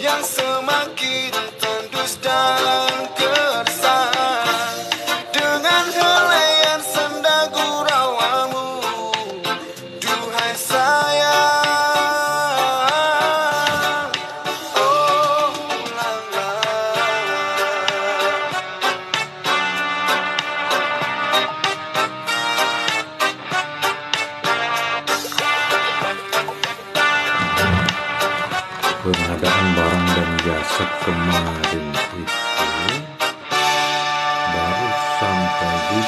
yang semakin tandus dan keresahan dengan helaian senda gurauanmu, duhai sayang. Oh la la. Pengadaan barang dan jasa kemarin itu baru sampai di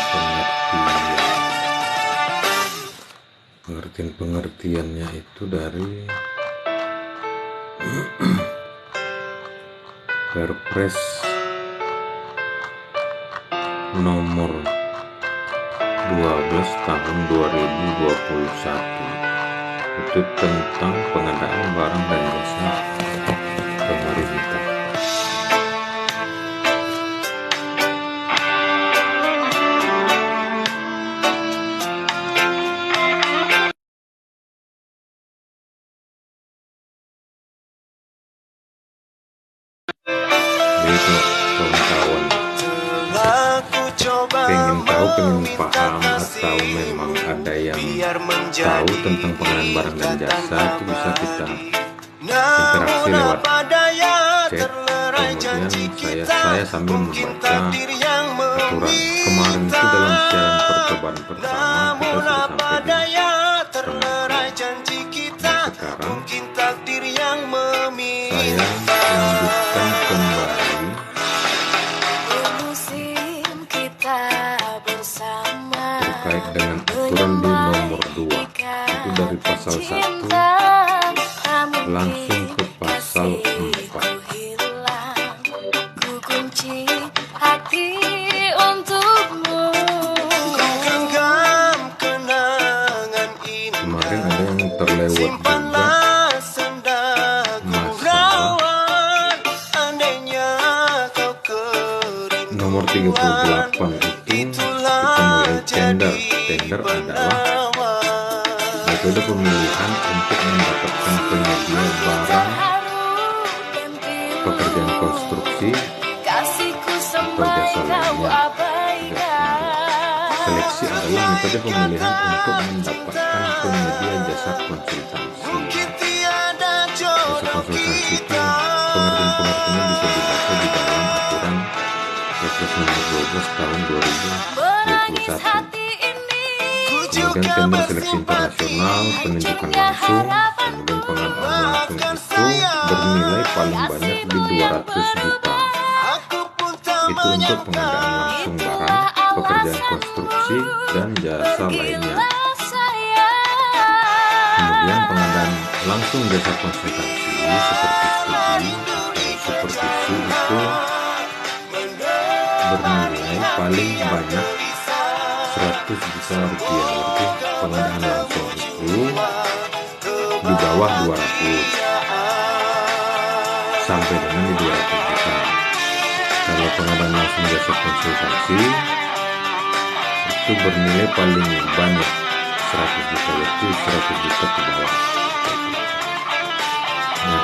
pengertiannya itu dari Perpres nomor 12 tahun 2021 itu tentang pengadaan barang dan jasa pemerintah. Jadi kawan-kawan pengen tahu, pengen paham, atau memang ada yang tahu tentang pengadaan barang dan jasa, itu bisa kita interaksi lewat chat. Kemudian saya sambil membaca aturan. Kemarin itu dalam siaran percobaan pertama kita sudah sampai di pengertian. Sekarang saya lanjutkan kembali terkait dengan aturan di nomor 2 itu dari pasal 1 langsung ke pasal 4. Kemarin ada yang terlewat juga masalah nomor 38 itu kita mulai tender. Tender adalah metode pemilihan untuk mendapatkan penyedia barang pekerjaan konstruksi atau jasa lainnya. Seleksi adalah metode pemilihan untuk mendapatkan penyedia jasa konsultasi. Jasa konsultasi itu pengertian-pengertiannya bisa dibaca di dalam aturan Perpres nomor 12 tahun 2021. Kemudian tender seleksi internasional, penunjukan langsung, kemudian pengadaan langsung itu bernilai paling banyak di 200 juta. Itu untuk pengadaan langsung barang, pekerjaan konstruksi, dan jasa lainnya. Kemudian pengadaan langsung jasa konsultasi seperti studi atau supervisi itu bernilai paling banyak 100 juta rupiah. Berarti pengadaan langsung itu di bawah 200 sampai dengan di 200 juta. Kalau pengadaan langsung jasa konsultasi itu bernilai paling banyak 100 juta, yaitu 100 juta ke bawah. Nah,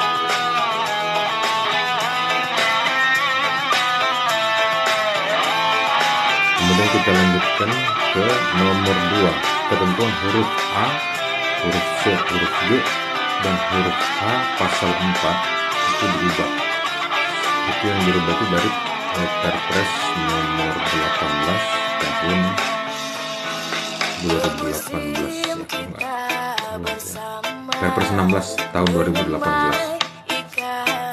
kemudian kita lanjutkan ke nomor 2, ketentuan huruf A, huruf C, huruf G, dan huruf H pasal 4 itu diubah. Itu yang dirubah itu dari Perpres nomor 18 tahun 2018 Perpres 16 tahun 2018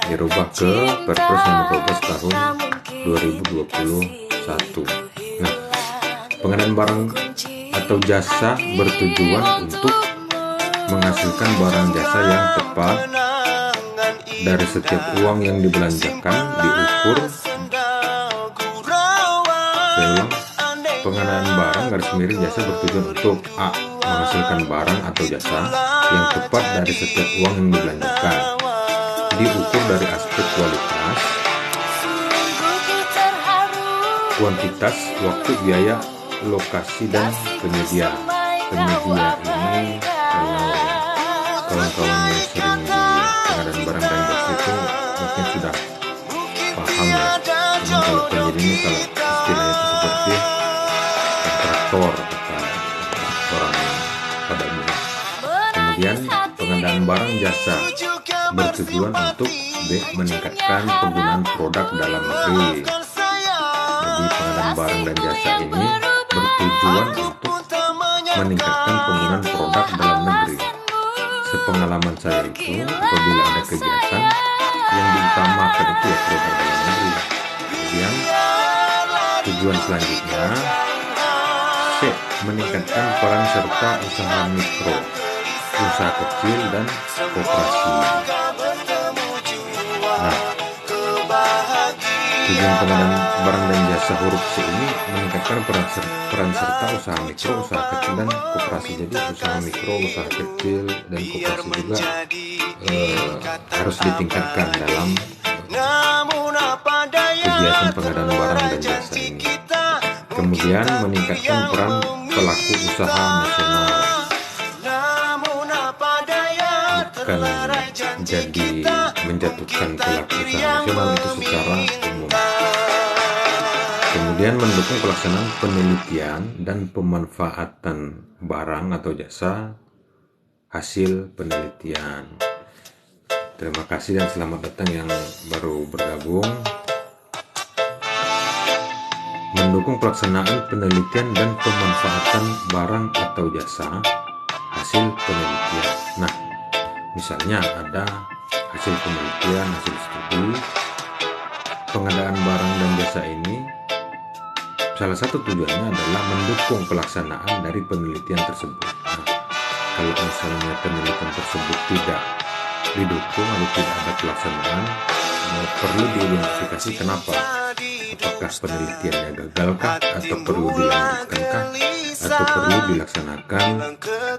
dirubah ke Perpres nomor 12 tahun 2021. Nah, pengadaan barang atau jasa bertujuan untuk menghasilkan barang jasa yang tepat dari setiap uang yang dibelanjakan diukur. Pengadaan barang garis miring jasa bertujuan untuk A. Menghasilkan barang atau jasa yang tepat dari setiap uang yang dibelanjakan, diukur dari aspek kualitas, kuantitas, waktu, biaya, lokasi, dan penyedia. Penyedia ini kalau kawan-kawan yang sering di pengadaan barang dan jasa itu ini kalau istilahnya itu seperti kontraktor kata orang pada umumnya. Kemudian pengadaan barang jasa bertujuan untuk meningkatkan penggunaan produk dalam negeri. Jadi pengadaan barang dan jasa ini bertujuan untuk meningkatkan penggunaan produk dalam negeri. Sepengalaman saya itu, apabila ada kegiatan yang diutamakan itu ya produk dalam negeri. Kemudian tujuan selanjutnya meningkatkan peran serta usaha mikro, usaha kecil dan koperasi. Nah, tujuan pengadaan barang dan jasa huruf C ini meningkatkan peran serta usaha mikro, usaha kecil dan koperasi. Jadi usaha mikro, usaha kecil dan koperasi juga harus ditingkatkan dalam kegiatan pengadaan barang dan jasa ini. Kemudian meningkatkan peran pelaku usaha nasional, bukan jadi menjatuhkan pelaku usaha nasional itu secara umum. Kemudian mendukung pelaksanaan penelitian dan pemanfaatan barang atau jasa hasil penelitian. Terima kasih dan selamat datang yang baru bergabung. Mendukung pelaksanaan penelitian dan pemanfaatan barang atau jasa hasil penelitian. Nah, misalnya ada hasil penelitian, hasil studi, pengadaan barang dan jasa ini salah satu tujuannya adalah mendukung pelaksanaan dari penelitian tersebut. Nah, kalau misalnya penelitian tersebut tidak didukung atau tidak ada pelaksanaan, perlu diidentifikasi kenapa. Apakah penelitiannya gagalkah, atau perlu dilanjutkankah, atau perlu dilaksanakan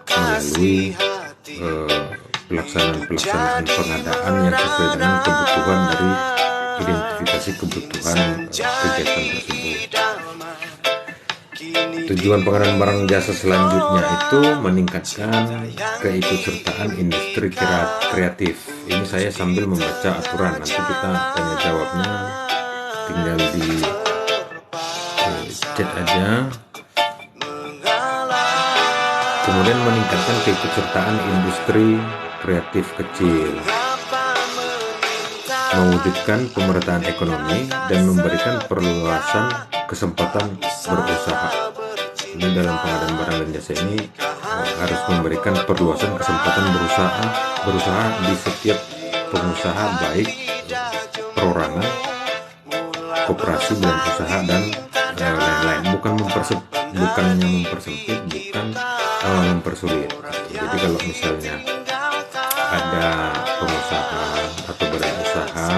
melalui pelaksanaan pengadaan yang sesuai dengan kebutuhan dari identifikasi kebutuhan kegiatan tersebut. Tujuan pengadaan barang jasa selanjutnya itu meningkatkan keikutsertaan industri kreatif. Ini saya sambil membaca aturan, nanti kita tanya jawabnya tinggal di chat aja. Kemudian meningkatkan keikutsertaan industri kreatif kecil, mewujudkan pemerataan ekonomi dan memberikan perluasan kesempatan berusaha. Ini dalam pengadaan barang dan jasa ini harus memberikan perluasan kesempatan berusaha di setiap pengusaha, baik perorangan, koperasi, badan usaha dan lain-lain. Bukannya mempersempit, bukan mempersulit. Jadi kalau misalnya ada pengusaha atau badan usaha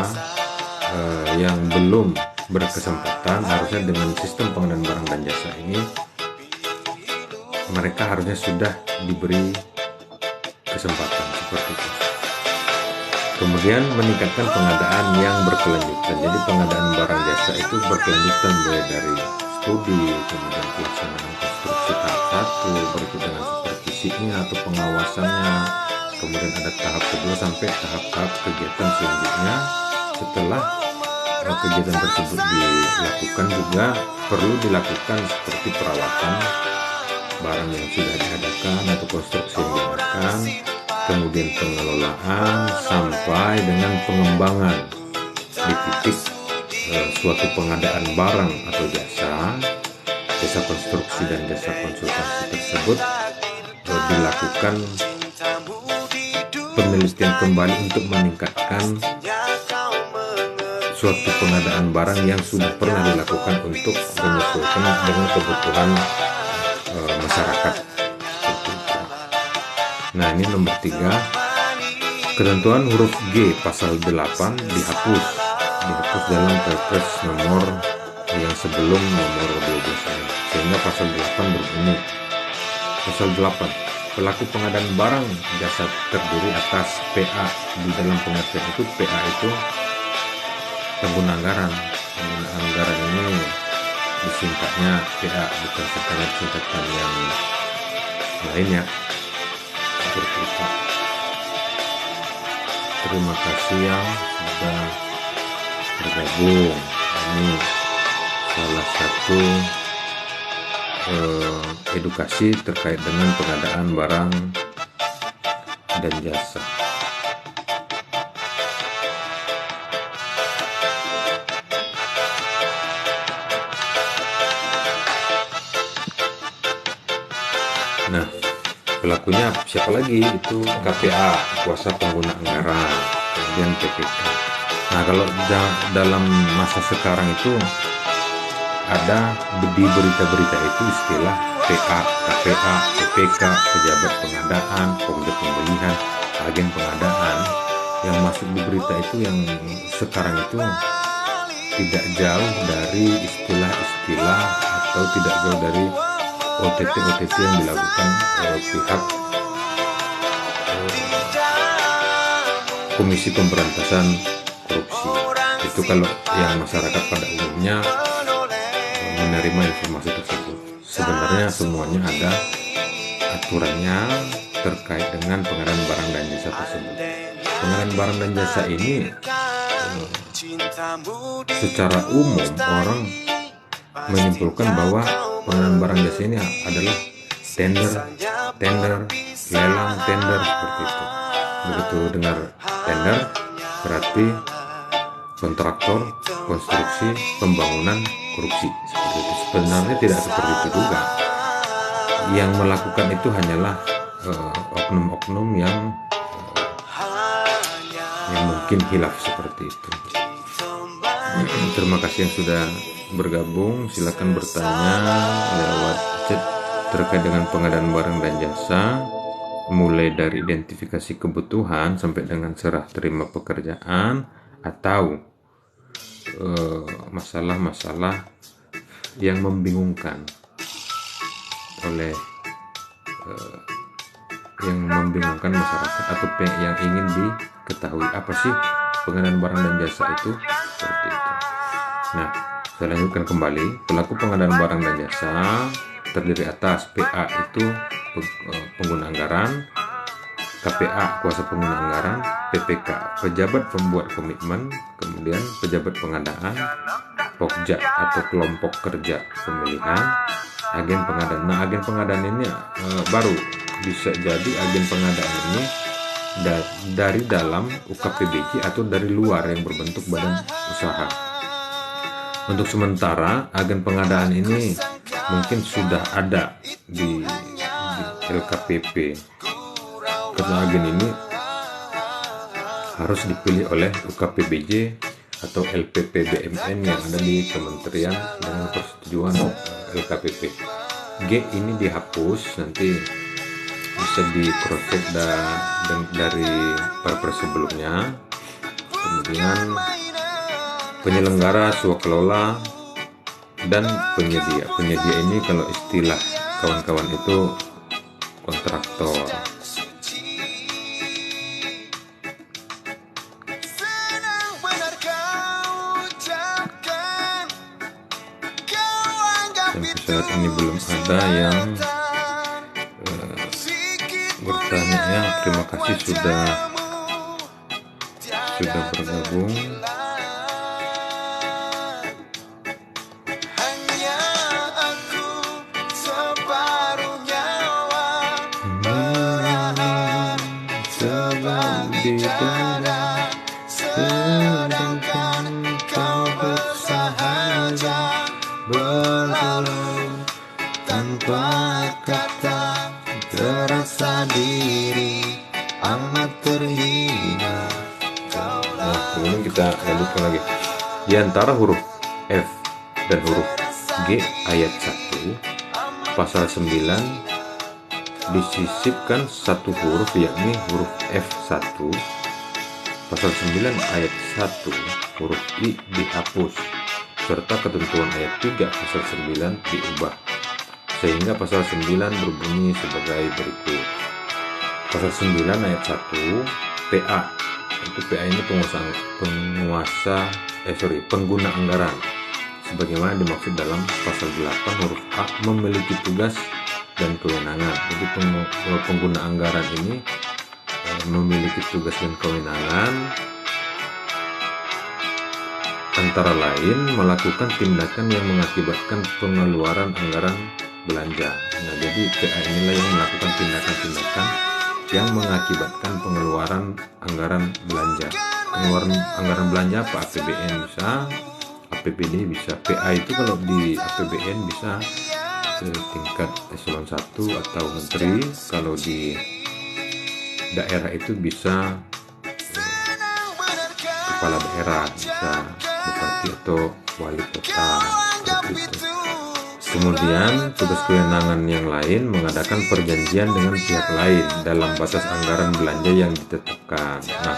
yang belum berkesempatan, harusnya dengan sistem pengadaan barang dan jasa ini mereka harusnya sudah diberi kesempatan seperti itu. Kemudian meningkatkan pengadaan yang berkelanjutan. Jadi pengadaan barang jasa itu berkelanjutan, mulai dari studi, kemudian pelaksanaan konstruksi tahap 1, berikut dengan supervisinya atau pengawasannya, kemudian ada tahap kedua sampai tahap-tahap kegiatan selanjutnya. Setelah kegiatan tersebut dilakukan, juga perlu dilakukan seperti perawatan barang yang sudah diadakan atau konstruksi yang diadakan, kemudian pengelolaan sampai dengan pengembangan di titik suatu pengadaan barang atau jasa konstruksi dan jasa konsultasi tersebut dilakukan penelitian kembali untuk meningkatkan suatu pengadaan barang yang sudah pernah dilakukan untuk menyesuaikan dengan kebutuhan masyarakat. Nah, ini nomor 3, ketentuan huruf G pasal 8 dihapus dalam Perpres nomor yang sebelum nomor 12 ini, sehingga pasal 8 berbunyi, pasal 8, pelaku pengadaan barang jasa terdiri atas PA. Di dalam pengertian itu PA itu pengguna anggaran. Pengguna anggaran ini disingkatnya PA, bukan singkatan yang lainnya seperti itu. Terima kasih yang sudah bergabung. Ini salah satu edukasi terkait dengan pengadaan barang dan jasa. Nah, pelakunya siapa lagi? Itu KPA, kuasa pengguna anggaran, kemudian PPK. Nah, kalau dalam masa sekarang itu ada di berita-berita itu istilah PA, KPA, PPK, pejabat pengadaan, pokja pembelian, agen pengadaan. Yang masuk di berita itu yang sekarang itu tidak jauh dari istilah-istilah atau tidak jauh dari OTT yang dilakukan oleh pihak Komisi Pemberantasan Korupsi. Itu kalau yang masyarakat pada umumnya menerima informasi tersebut. Sebenarnya semuanya ada aturannya terkait dengan pengadaan barang dan jasa tersebut. Pengadaan barang dan jasa ini secara umum orang menyimpulkan bahwa pengadaan barang jasa ini adalah tender, lelang, tender, seperti itu. Begitu dengar tender berarti kontraktor, konstruksi, pembangunan, korupsi, seperti itu. Sebenarnya tidak seperti itu juga. Yang melakukan itu hanyalah oknum-oknum yang mungkin hilaf seperti itu. Terima kasih yang sudah bergabung. Silakan bertanya lewat chat terkait dengan pengadaan barang dan jasa, mulai dari identifikasi kebutuhan sampai dengan serah terima pekerjaan, atau masalah-masalah yang membingungkan oleh masyarakat atau yang ingin diketahui apa sih pengadaan barang dan jasa itu, seperti itu. Nah, saya lanjutkan kembali. Pelaku pengadaan barang dan jasa terdiri atas PA itu pengguna anggaran, KPA kuasa pengguna anggaran, PPK pejabat pembuat komitmen, kemudian pejabat pengadaan, pokja atau kelompok kerja pemilihan, agen pengadaan. Nah, agen pengadaan ini baru bisa jadi agen pengadaan ini dari dalam UKPBJ atau dari luar yang berbentuk badan usaha. Untuk sementara agen pengadaan ini mungkin sudah ada di LKPP, karena agen ini harus dipilih oleh UKPBJ atau LPPBMN yang ada di Kementerian dengan persetujuan LKPP. G ini dihapus, nanti bisa di cross check dari perpres sebelumnya. Kemudian penyelenggara, swakelola, dan penyedia. Penyedia ini kalau istilah kawan-kawan itu kontraktor. Sampai saat ini belum ada yang bertanya ya. Terima kasih sudah bergabung. Sedangkan kau bersahaja berlalu tanpa kata, terasa diri amat terhina. Nah, kemudian kita lanjutkan lagi. Di antara huruf F dan huruf G ayat 1 pasal 9 disisipkan satu huruf, yakni huruf F1. Pasal 9 ayat 1 huruf I dihapus, serta ketentuan ayat 3 pasal 9 diubah, sehingga pasal 9 berbunyi sebagai berikut. Pasal 9 ayat 1 PA, itu PA ini pengguna anggaran, sebagaimana dimaksud dalam pasal 8 huruf A, memiliki tugas dan kewenangan. Jadi pengguna anggaran ini memiliki tugas dan kewenangan antara lain melakukan tindakan yang mengakibatkan pengeluaran anggaran belanja. Nah, jadi PA inilah yang melakukan tindakan-tindakan yang mengakibatkan pengeluaran anggaran belanja. Pengeluaran anggaran belanja apa? APBN bisa, APBD bisa. PA itu kalau di APBN bisa tingkat eselon 1 atau menteri, kalau di daerah itu bisa kepala daerah, bisa bupati atau wali kota, seperti itu. Kemudian tugas kewenangan yang lain mengadakan perjanjian dengan pihak lain dalam batas anggaran belanja yang ditetapkan. Nah,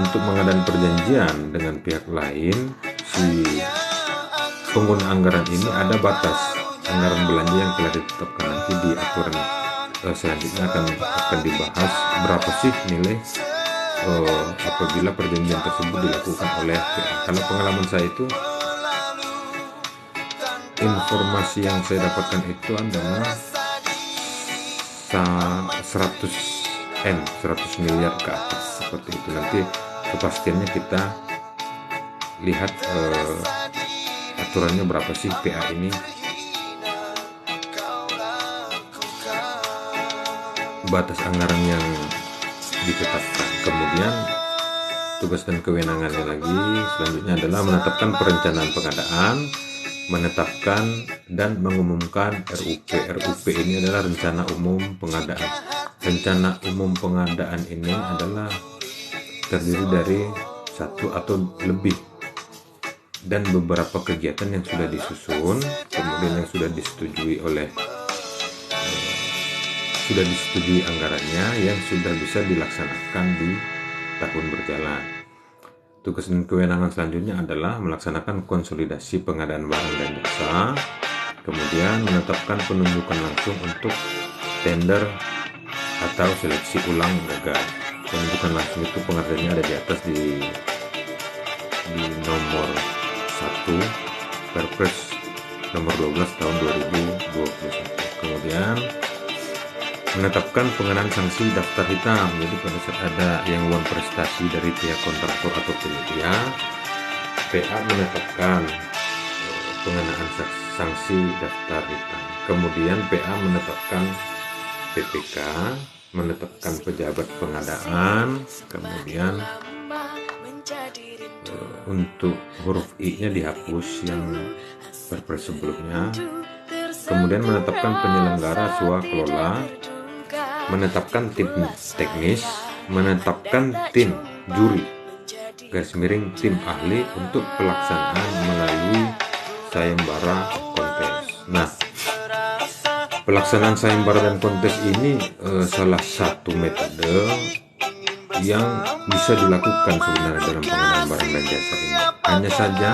untuk mengadakan perjanjian dengan pihak lain, si pengguna anggaran ini ada batas anggaran belanja yang telah ditetapkan. Nanti di aturan selanjutnya akan dibahas berapa sih nilai apabila perjanjian tersebut dilakukan oleh PA. Kalau pengalaman saya itu, informasi yang saya dapatkan itu adalah 100 miliar ke atas, seperti itu. Nanti kepastiannya kita lihat aturannya berapa sih PA ini. Batas anggaran yang ditetapkan. Kemudian tugas dan kewenangannya lagi selanjutnya adalah menetapkan perencanaan pengadaan, menetapkan dan mengumumkan RUP. RUP ini adalah rencana umum pengadaan. Rencana umum pengadaan ini adalah terdiri dari satu atau lebih dan beberapa kegiatan yang sudah disusun, kemudian yang sudah disetujui anggarannya, yang sudah bisa dilaksanakan di tahun berjalan. Tugas dan kewenangan selanjutnya adalah melaksanakan konsolidasi pengadaan barang dan jasa, kemudian menetapkan penunjukan langsung untuk tender atau seleksi ulang gagal. Penunjukan langsung itu pengertiannya ada di atas di nomor 1 Perpres nomor 12 tahun 2021. Kemudian menetapkan pengenaan sanksi daftar hitam. Jadi pada saat ada yang uang prestasi dari pihak kontraktor atau penyedia, PA menetapkan pengenaan sanksi daftar hitam. Kemudian PA menetapkan PPK, menetapkan pejabat pengadaan. Kemudian untuk huruf I-nya dihapus yang Perpres sebelumnya. Kemudian menetapkan penyelenggara swakelola, menetapkan tim teknis, menetapkan tim juri / tim ahli untuk pelaksanaan melalui sayembara kontes. Nah, pelaksanaan sayembara dan kontes ini salah satu metode yang bisa dilakukan sebenarnya dalam pengadaan barang dan jasa ini. Hanya saja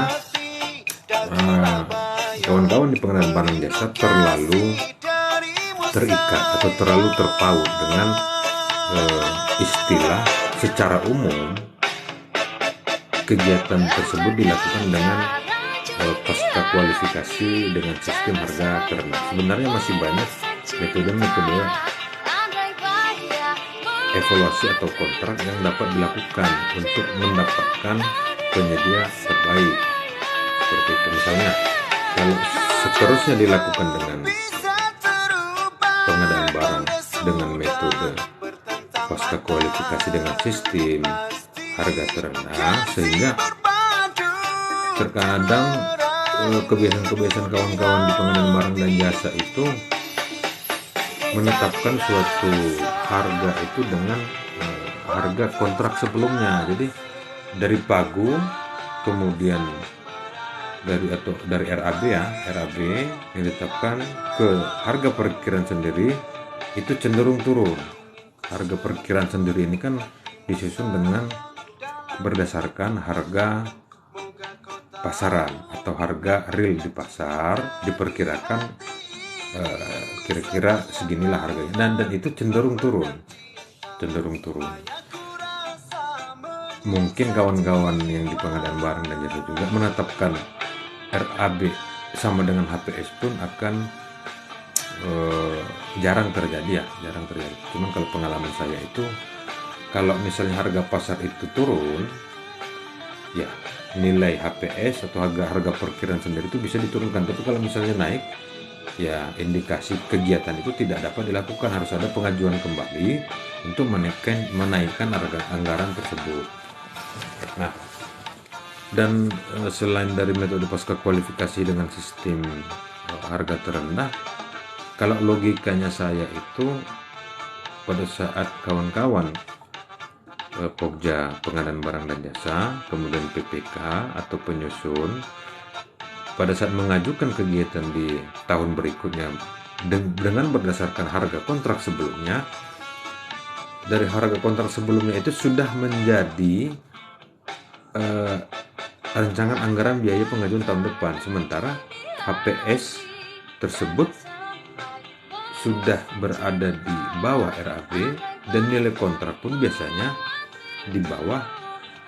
kawan-kawan di pengadaan barang dan jasa terlalu terikat atau terlalu terpaut dengan istilah secara umum. Kegiatan tersebut dilakukan dengan pasca kualifikasi dengan sistem harga terendah. Sebenarnya masih banyak metode-metode evaluasi atau kontrak yang dapat dilakukan untuk mendapatkan penyedia terbaik. Seperti itu, misalnya kalau seterusnya dilakukan dengan pengadaan barang dengan metode pasca kualifikasi dengan sistem harga terendah, sehingga terkadang kebiasaan-kebiasaan kawan-kawan di pengadaan barang dan jasa itu menetapkan suatu harga itu dengan harga kontrak sebelumnya. Jadi dari pagu, kemudian dari RAB yang ditetapkan ke harga perkiraan sendiri itu cenderung turun. Harga perkiraan sendiri ini kan disusun dengan berdasarkan harga pasaran atau harga real di pasar, diperkirakan kira-kira seginilah harganya, dan itu cenderung turun. Mungkin kawan-kawan yang di pengadaan barang dan jasa juga menetapkan RAB sama dengan HPS pun akan jarang terjadi. Cuman kalau pengalaman saya itu, kalau misalnya harga pasar itu turun, ya nilai HPS atau harga perkiraan sendiri itu bisa diturunkan. Tapi kalau misalnya naik, ya indikasi kegiatan itu tidak dapat dilakukan, harus ada pengajuan kembali untuk menaikkan harga anggaran tersebut. Nah, dan selain dari metode pasca kualifikasi dengan sistem harga terendah, kalau logikanya saya itu pada saat kawan-kawan Pokja pengadaan barang dan jasa, kemudian PPK atau penyusun, pada saat mengajukan kegiatan di tahun berikutnya dengan berdasarkan harga kontrak sebelumnya, dari harga kontrak sebelumnya itu sudah menjadi rancangan anggaran biaya pengajuan tahun depan, sementara HPS tersebut sudah berada di bawah RAB dan nilai kontrak pun biasanya di bawah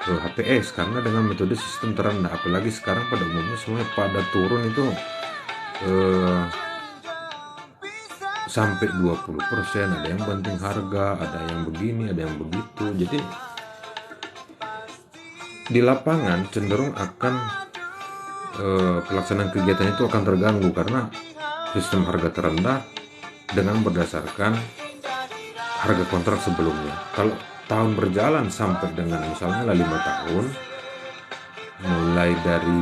HPS, karena dengan metode sistem terendah. Apalagi sekarang pada umumnya semuanya pada turun itu sampai 20%, ada yang banting harga, ada yang begini, ada yang begitu. Jadi di lapangan cenderung akan pelaksanaan kegiatan itu akan terganggu karena sistem harga terendah dengan berdasarkan harga kontrak sebelumnya. Kalau tahun berjalan sampai dengan misalnya 5 tahun, mulai dari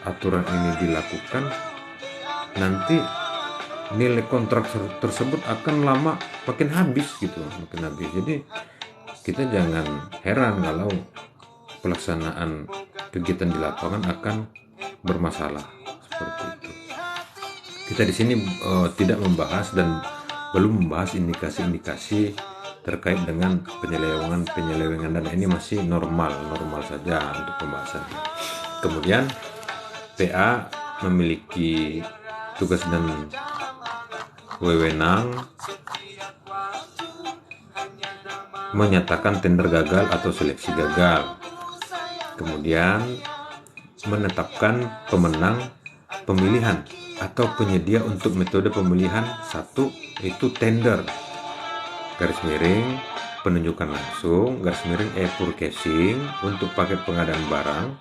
aturan ini dilakukan, nanti nilai kontrak tersebut akan lama makin habis gitu, makin habis. Jadi kita jangan heran kalau pelaksanaan kegiatan di lapangan akan bermasalah seperti itu. Kita di sini tidak membahas dan belum membahas indikasi-indikasi terkait dengan penyelewengan dana. Ini masih normal saja untuk pembahasannya. Kemudian PA memiliki tugas dan wewenang menyatakan tender gagal atau seleksi gagal, kemudian menetapkan pemenang pemilihan atau penyedia untuk metode pemilihan satu, itu tender garis miring penunjukan langsung garis miring e-purchasing untuk paket pengadaan barang,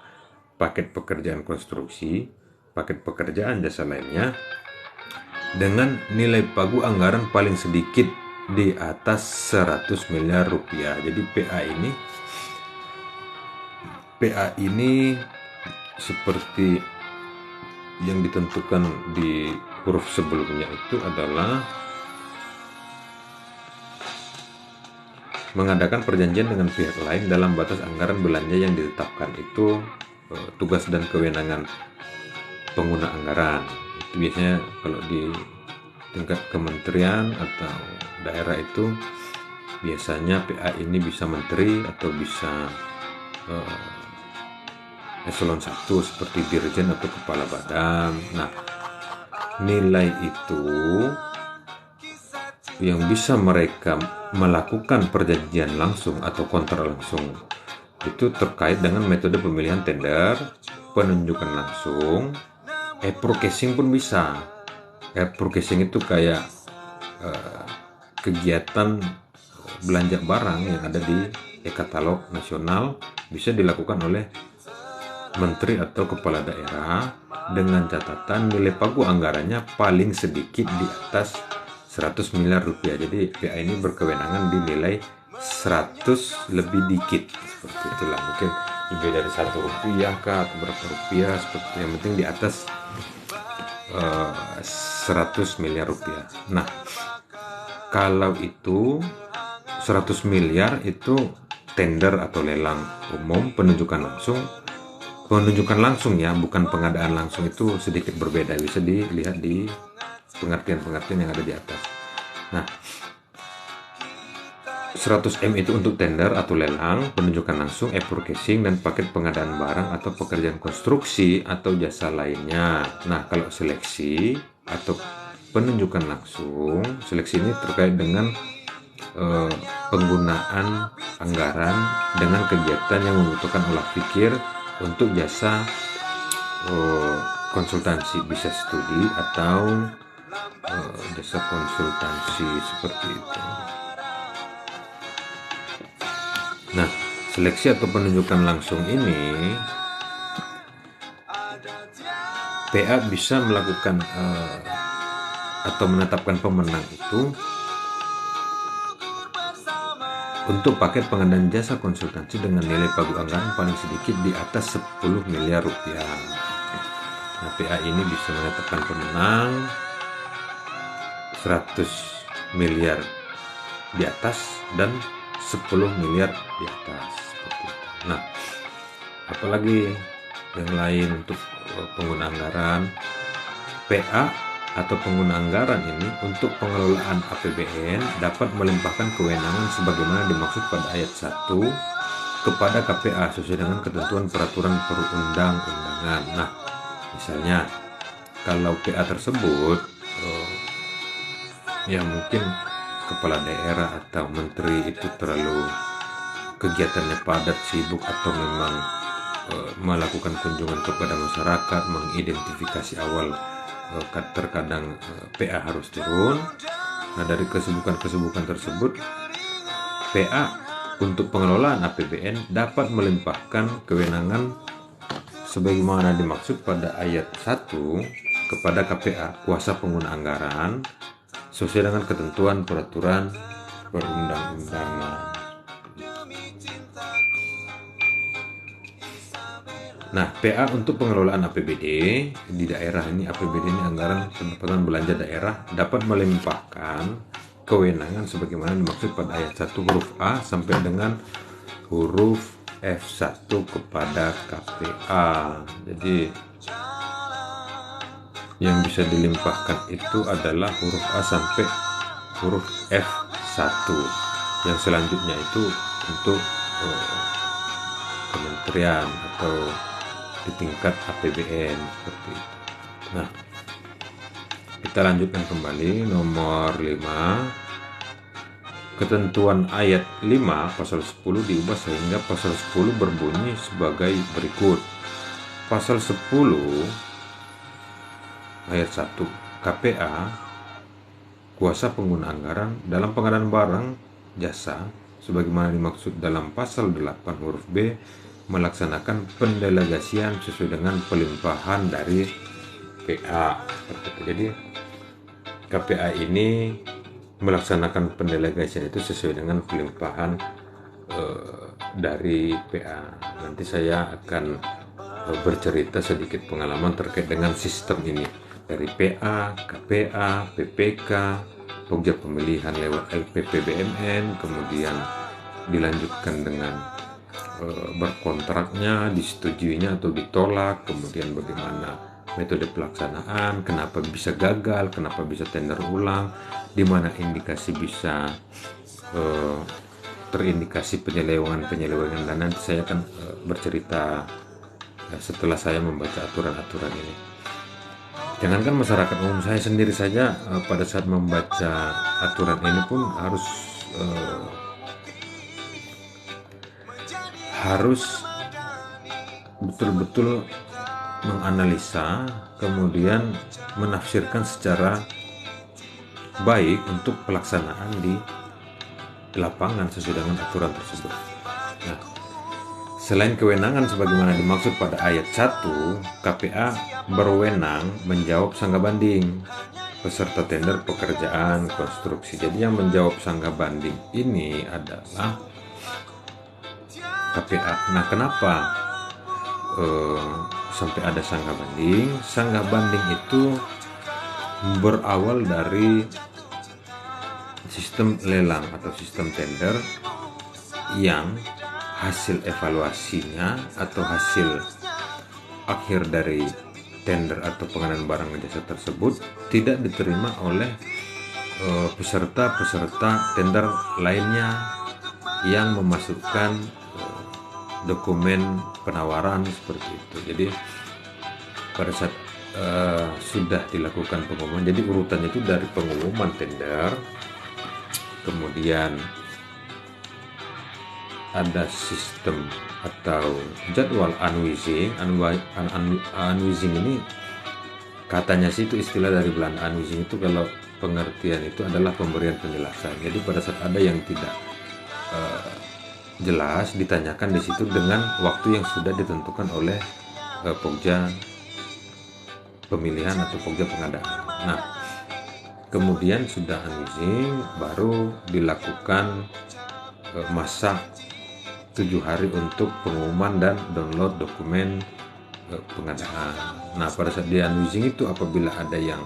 paket pekerjaan konstruksi, paket pekerjaan jasa lainnya dengan nilai pagu anggaran paling sedikit di atas 100 miliar rupiah. Jadi PA ini seperti yang ditentukan di huruf sebelumnya itu adalah mengadakan perjanjian dengan pihak lain dalam batas anggaran belanja yang ditetapkan. Itu tugas dan kewenangan pengguna anggaran. Itu biasanya kalau di tingkat kementerian atau daerah itu biasanya PA ini bisa menteri atau bisa eselon 1 seperti dirjen atau kepala badan. Nah, nilai itu yang bisa mereka melakukan perjanjian langsung atau kontrak langsung itu terkait dengan metode pemilihan tender, penunjukan langsung, e-purchasing pun bisa. E-purchasing itu kayak kegiatan belanja barang yang ada di e-katalog nasional, bisa dilakukan oleh menteri atau kepala daerah dengan catatan nilai pagu anggarannya paling sedikit di atas 100 miliar rupiah. Jadi PA ini berkewenangan di nilai 100 lebih dikit, seperti itulah. Mungkin lebih dari 1 rupiah kah atau berapa rupiah, seperti yang penting di atas 100 miliar rupiah. Nah, kalau itu 100 miliar itu tender atau lelang umum penunjukan langsung. Penunjukan langsung ya, bukan pengadaan langsung, itu sedikit berbeda, bisa dilihat di pengertian-pengertian yang ada di atas. Nah, 100 M itu untuk tender atau lelang, penunjukan langsung, e-purchasing, dan paket pengadaan barang atau pekerjaan konstruksi atau jasa lainnya. Nah, kalau seleksi atau penunjukan langsung, seleksi ini terkait dengan penggunaan anggaran dengan kegiatan yang membutuhkan olah pikir untuk jasa konsultansi, bisa studi atau jasa konsultansi seperti itu. Nah, seleksi atau penunjukan langsung ini, PA bisa melakukan atau menetapkan pemenang itu untuk paket pengadaan jasa konsultansi dengan nilai pagu anggaran paling sedikit di atas 10 miliar rupiah. Nah, PA ini bisa menetapkan pemenang 100 miliar di atas dan 10 miliar di atas seperti itu. Nah, apalagi yang lain untuk pengguna anggaran, PA atau pengguna anggaran ini untuk pengelolaan APBN dapat melimpahkan kewenangan sebagaimana dimaksud pada ayat 1 kepada KPA sesuai dengan ketentuan peraturan perundang-undangan. Nah, misalnya kalau PA tersebut ya mungkin kepala daerah atau menteri itu terlalu kegiatannya padat, sibuk, atau memang melakukan kunjungan kepada masyarakat, mengidentifikasi awal, terkadang PA harus turun. Nah, dari kesibukan-kesibukan tersebut, PA untuk pengelolaan APBN dapat melimpahkan kewenangan sebagaimana dimaksud pada ayat 1 kepada KPA, kuasa pengguna anggaran, sesuai dengan ketentuan peraturan perundang-undangan. Nah, PA untuk pengelolaan APBD di daerah ini, APBD ini anggaran pendapatan belanja daerah, dapat melimpahkan kewenangan sebagaimana dimaksud pada ayat 1 huruf A sampai dengan huruf F1 kepada KPA. Jadi yang bisa dilimpahkan itu adalah huruf A sampai huruf F1. Yang selanjutnya itu untuk kementerian atau di tingkat APBN seperti itu. Nah, kita lanjutkan kembali nomor 5. Ketentuan ayat 5 pasal 10 diubah sehingga pasal 10 berbunyi sebagai berikut. Pasal 10 ayat 1, KPA, kuasa pengguna anggaran dalam pengadaan barang jasa sebagaimana dimaksud dalam pasal 8 huruf B, melaksanakan pendelegasian sesuai dengan pelimpahan dari PA. Jadi KPA ini melaksanakan pendelegasian itu sesuai dengan pelimpahan dari PA. Nanti saya akan bercerita sedikit pengalaman terkait dengan sistem ini dari PA, KPA, PPK, Pokja pemilihan lewat LPPBMN, kemudian dilanjutkan dengan berkontraknya, disetujuinya atau ditolak, kemudian bagaimana metode pelaksanaan, kenapa bisa gagal, kenapa bisa tender ulang, di mana indikasi bisa terindikasi penyelewengan dana. Nanti saya akan bercerita setelah saya membaca aturan-aturan ini. Jangankan masyarakat umum, saya sendiri saja pada saat membaca aturan ini pun harus betul-betul menganalisa, kemudian menafsirkan secara baik untuk pelaksanaan di lapangan sesuai dengan aturan tersebut. Nah, selain kewenangan sebagaimana dimaksud pada ayat 1, KPA berwenang menjawab sanggah banding peserta tender pekerjaan konstruksi. Jadi yang menjawab sanggah banding ini adalah KPA. Nah, kenapa sampai ada sanggah banding? Sanggah banding itu berawal dari sistem lelang atau sistem tender yang hasil evaluasinya atau hasil akhir dari tender atau pengadaan barang dan jasa tersebut tidak diterima oleh peserta-peserta tender lainnya yang memasukkan dokumen penawaran seperti itu. Jadi pada saat sudah dilakukan pengumuman, jadi urutannya itu dari pengumuman tender, kemudian ada sistem atau jadwal unwizing. Unwizing ini katanya sih itu istilah dari Belanda. Unwizing itu kalau pengertian itu adalah pemberian penjelasan. Jadi pada saat ada yang tidak jelas ditanyakan di situ dengan waktu yang sudah ditentukan oleh Pokja pemilihan atau Pokja pengadaan. Nah, kemudian sudah unwitting baru dilakukan masa 7 hari untuk pengumuman dan download dokumen pengadaan. Nah, pada saat di unwitting itu apabila ada yang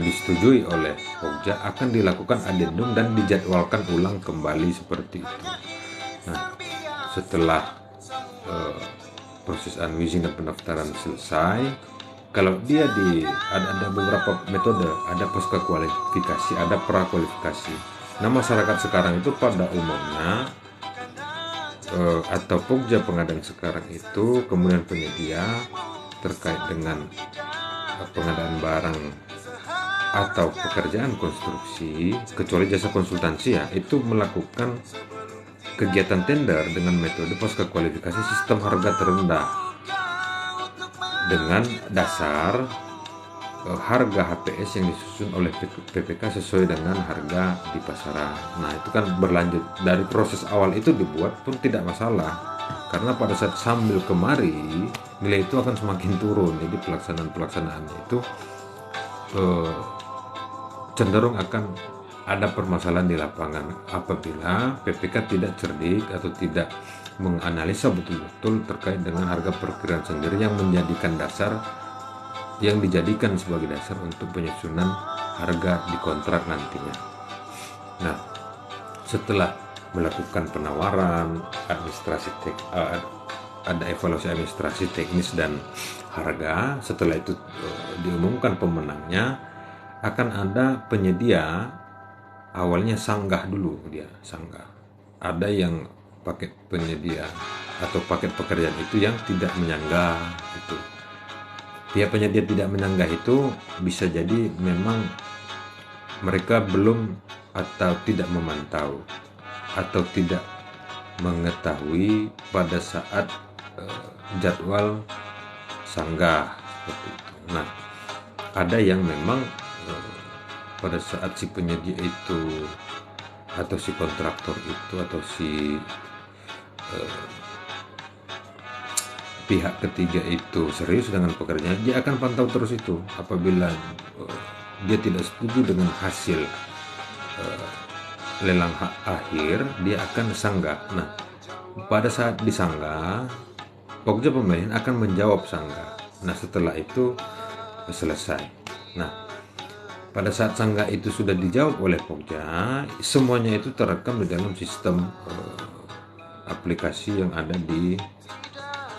disetujui oleh Pokja akan dilakukan addendum dan dijadwalkan ulang kembali seperti itu. Nah, setelah proses unwitting dan pendaftaran selesai, kalau dia ada beberapa metode, ada pasca kualifikasi, ada pra kualifikasi. Nah, masyarakat sekarang itu pada umumnya atau Pokja pengadaan sekarang itu kemudian penyedia terkait dengan pengadaan barang atau pekerjaan konstruksi, kecuali jasa konsultansi ya, itu melakukan kegiatan tender dengan metode pasca kualifikasi sistem harga terendah dengan dasar harga HPS yang disusun oleh PPK sesuai dengan harga di pasaran. Nah, itu kan berlanjut dari proses awal itu dibuat pun tidak masalah, karena pada saat sambil kemari nilai itu akan semakin turun. Jadi pelaksanaannya itu cenderung akan ada permasalahan di lapangan apabila PPK tidak cerdik atau tidak menganalisa betul-betul terkait dengan harga perkiraan sendiri yang dijadikan sebagai dasar untuk penyusunan harga di kontrak nantinya. Nah, setelah melakukan penawaran, ada evaluasi administrasi teknis dan harga, setelah itu diumumkan pemenangnya, akan ada penyedia. Awalnya sanggah dulu, dia sanggah. Ada yang paket penyedia atau paket pekerjaan itu yang tidak menyanggah itu. Pihak penyedia tidak menyanggah itu bisa jadi memang mereka belum atau tidak memantau atau tidak mengetahui pada saat jadwal sanggah seperti itu. Nah, ada yang memang pada saat si penyedia itu atau si kontraktor itu atau si pihak ketiga itu serius dengan pekerjaan, dia akan pantau terus itu. Apabila dia tidak setuju dengan hasil lelang akhir, dia akan sanggah. Nah, pada saat disanggah, Pokja pemilihan akan menjawab sanggah. Nah, setelah itu selesai. Nah, pada saat sanggah itu sudah dijawab oleh Pokja, semuanya itu terekam di dalam sistem aplikasi yang ada di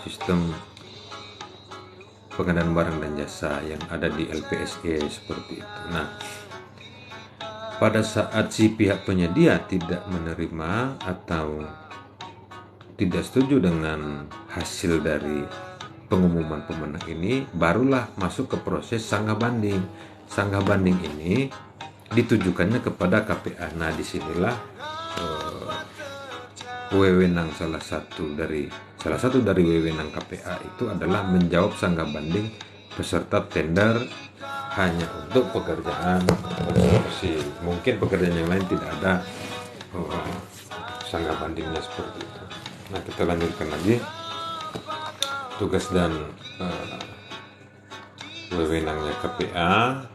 sistem pengadaan barang dan jasa yang ada di LPSE seperti itu. Nah, pada saat si pihak penyedia tidak menerima atau tidak setuju dengan hasil dari pengumuman pemenang ini, barulah masuk ke proses sanggah banding. Sanggah banding ini ditujukannya kepada KPA. Nah, disinilah wewenang salah satu dari wewenang KPA itu adalah menjawab sanggah banding peserta tender hanya untuk pekerjaan konstruksi. Mungkin pekerjaan yang lain tidak ada sanggah bandingnya seperti itu. Nah, kita lanjutkan lagi. Tugas dan wewenangnya KPA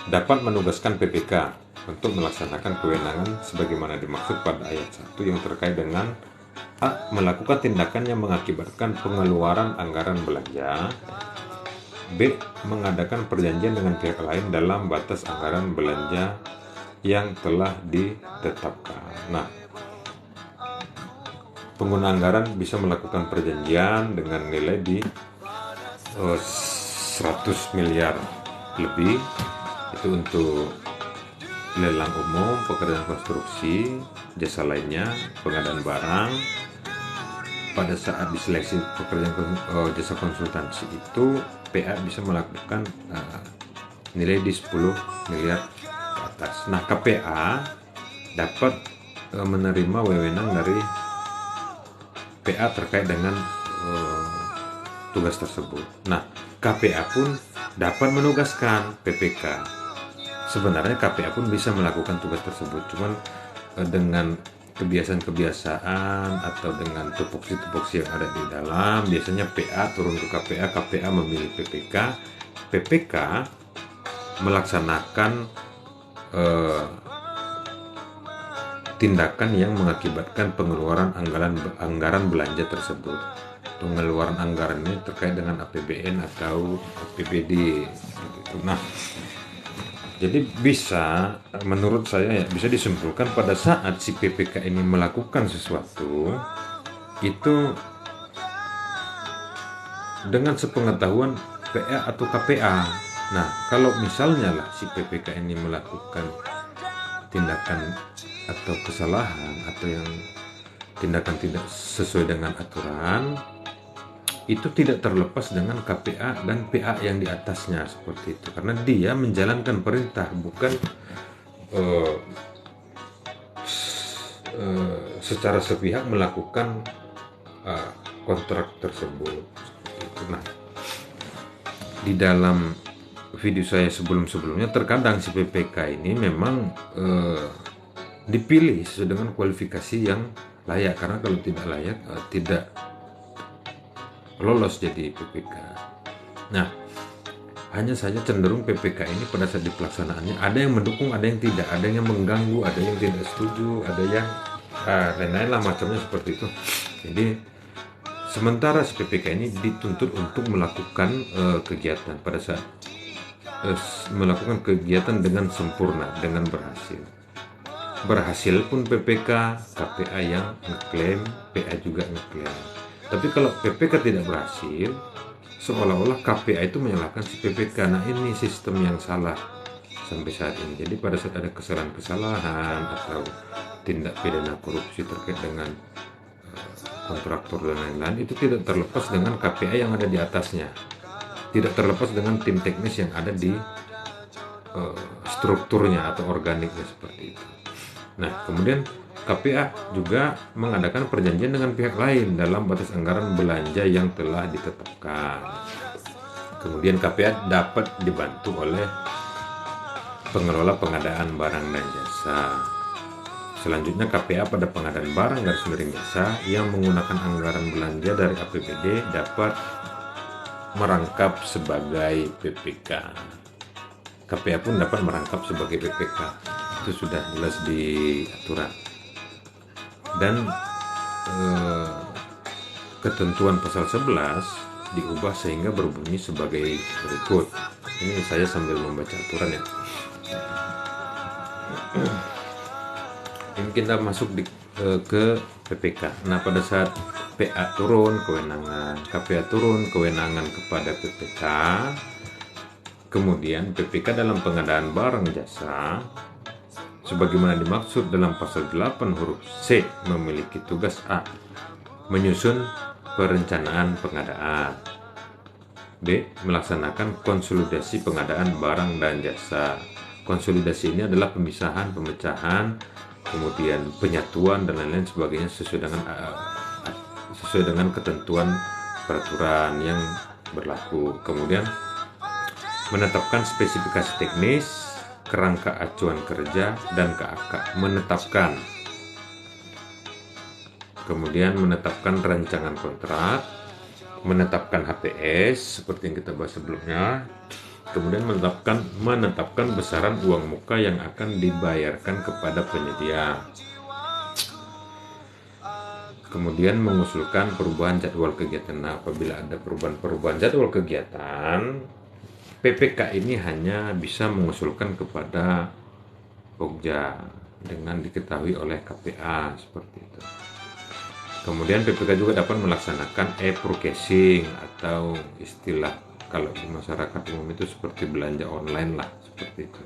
dapat menugaskan PPK untuk melaksanakan kewenangan sebagaimana dimaksud pada ayat 1 yang terkait dengan A. Melakukan tindakan yang mengakibatkan pengeluaran anggaran belanja. B. Mengadakan perjanjian dengan pihak lain dalam batas anggaran belanja yang telah ditetapkan. Nah, pengguna anggaran bisa melakukan perjanjian dengan nilai di 100 miliar lebih. Itu untuk lelang umum, pekerjaan konstruksi, jasa lainnya, pengadaan barang. Pada saat diseleksi pekerjaan jasa konsultansi itu, PA bisa melakukan nilai di 10 miliar ke atas. Nah, KPA dapat menerima wewenang dari PA terkait dengan tugas tersebut. Nah, KPA pun dapat menugaskan PPK. Sebenarnya KPA pun bisa melakukan tugas tersebut, cuman dengan kebiasaan-kebiasaan atau dengan tupoksi-tupoksi yang ada di dalam. Biasanya PA turun ke KPA, KPA memilih PPK, PPK melaksanakan tindakan yang mengakibatkan pengeluaran anggaran belanja tersebut. Pengeluaran anggaran ini terkait dengan APBN atau APBD. Nah, jadi bisa, menurut saya ya, bisa disimpulkan pada saat si PPK ini melakukan sesuatu itu dengan sepengetahuan PA atau KPA. Nah, kalau misalnya lah si PPK ini melakukan tindakan atau kesalahan atau yang tindakan tidak sesuai dengan aturan, itu tidak terlepas dengan KPA dan PA yang di atasnya seperti itu, karena dia menjalankan perintah, bukan secara sepihak melakukan kontrak tersebut seperti itu. Nah, di dalam video saya sebelumnya terkadang si PPK ini memang dipilih sesuai dengan kualifikasi yang layak, karena kalau tidak layak tidak lolos jadi PPK. Nah, hanya saja cenderung PPK ini pada saat dipelaksanaannya ada yang mendukung, ada yang tidak, ada yang mengganggu, ada yang tidak setuju, ada yang lain-lain lah macamnya seperti itu. Jadi sementara si PPK ini dituntut untuk melakukan kegiatan pada saat melakukan kegiatan dengan sempurna, dengan berhasil pun PPK, KPA yang ngeklaim, PA juga ngeklaim. Tapi kalau PPK tidak berhasil, seolah-olah KPA itu menyalahkan si PPK. Nah, ini sistem yang salah sampai saat ini. Jadi pada saat ada kesalahan-kesalahan atau tindak pidana korupsi terkait dengan kontraktor dan lain-lain, itu tidak terlepas dengan KPA yang ada di atasnya, tidak terlepas dengan tim teknis yang ada di strukturnya atau organiknya seperti itu. Nah, kemudian KPA juga mengadakan perjanjian dengan pihak lain dalam batas anggaran belanja yang telah ditetapkan. Kemudian KPA dapat dibantu oleh pengelola pengadaan barang dan jasa. Selanjutnya KPA pada pengadaan barang garis miring jasa yang menggunakan anggaran belanja dari APBD dapat merangkap sebagai PPK. KPA pun dapat merangkap sebagai PPK. Itu sudah jelas di aturan. Dan ketentuan pasal 11 diubah sehingga berbunyi sebagai berikut. Ini saya sambil membaca aturan ya. Ini kita masuk ke PPK. Nah, pada saat PA turun kewenangan, KPA turun kewenangan kepada PPK. Kemudian PPK dalam pengadaan barang jasa sebagaimana dimaksud dalam pasal 8 huruf C memiliki tugas A. Menyusun perencanaan pengadaan. B. Melaksanakan konsolidasi pengadaan barang dan jasa. Konsolidasi ini adalah pemisahan, pemecahan, kemudian penyatuan dan lain-lain sebagainya sesuai dengan ketentuan peraturan yang berlaku. Kemudian menetapkan spesifikasi teknis, kerangka acuan kerja dan KAK, kemudian menetapkan rancangan kontrak, menetapkan HTS seperti yang kita bahas sebelumnya, kemudian menetapkan besaran uang muka yang akan dibayarkan kepada penyedia, kemudian mengusulkan perubahan jadwal kegiatan. Nah, apabila ada perubahan jadwal kegiatan, PPK ini hanya bisa mengusulkan kepada Pokja dengan diketahui oleh KPA seperti itu. Kemudian PPK juga dapat melaksanakan e-procasing atau istilah kalau di masyarakat umum itu seperti belanja online lah seperti itu.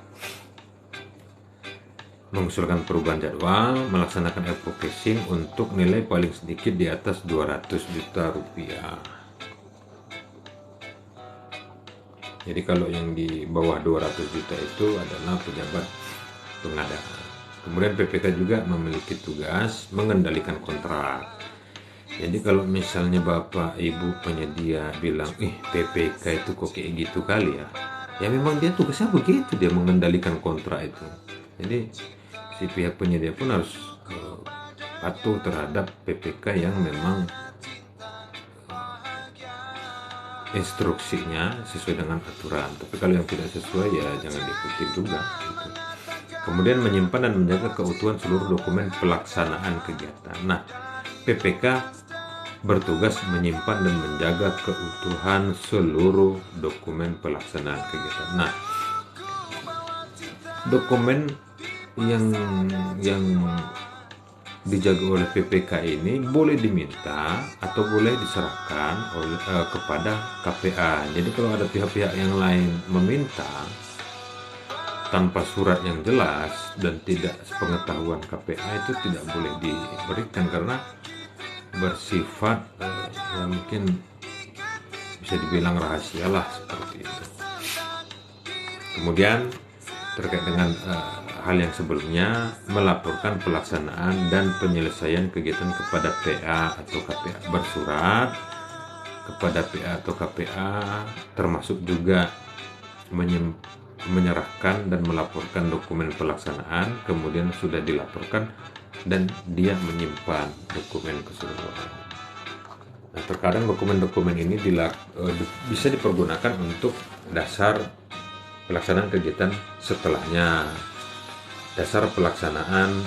Mengusulkan perubahan jadwal, melaksanakan e-procasing untuk nilai paling sedikit di atas 200 juta rupiah. Jadi kalau yang di bawah 200 juta itu adalah pejabat pengadaan. Kemudian PPK juga memiliki tugas mengendalikan kontrak. Jadi kalau misalnya Bapak Ibu penyedia bilang, PPK itu kok kayak gitu kali ya. Ya memang dia tugasnya begitu, dia mengendalikan kontrak itu. Jadi si pihak penyedia pun harus patuh terhadap PPK yang memang instruksinya sesuai dengan aturan. Tapi kalau yang tidak sesuai ya jangan diikuti juga gitu. Kemudian menyimpan dan menjaga keutuhan seluruh dokumen pelaksanaan kegiatan. Nah, PPK bertugas menyimpan dan menjaga keutuhan seluruh dokumen pelaksanaan kegiatan. Nah, dokumen yang dijaga oleh PPK ini boleh diminta atau boleh diserahkan kepada KPA. Jadi kalau ada pihak-pihak yang lain meminta tanpa surat yang jelas dan tidak sepengetahuan KPA, itu tidak boleh diberikan karena bersifat ya mungkin bisa dibilang rahasia lah seperti itu. Kemudian terkait dengan hal yang sebelumnya, melaporkan pelaksanaan dan penyelesaian kegiatan kepada PA atau KPA, bersurat kepada PA atau KPA, termasuk juga menyerahkan dan melaporkan dokumen pelaksanaan, kemudian sudah dilaporkan dan dia menyimpan dokumen keseluruhan. Nah, terkadang dokumen-dokumen ini bisa dipergunakan untuk dasar pelaksanaan kegiatan setelahnya, dasar pelaksanaan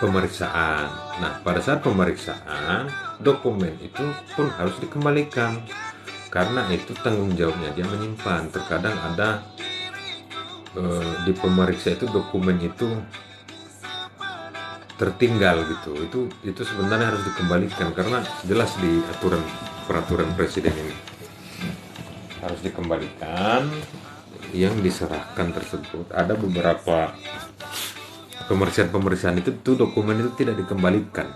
pemeriksaan. Nah, pada saat pemeriksaan, dokumen itu pun harus dikembalikan karena itu tanggung jawabnya dia menyimpan. Terkadang ada di pemeriksa itu dokumen itu tertinggal gitu. Itu sebenarnya harus dikembalikan karena jelas di peraturan presiden ini harus dikembalikan yang diserahkan tersebut. Ada beberapa pemeriksaan itu dokumen itu tidak dikembalikan.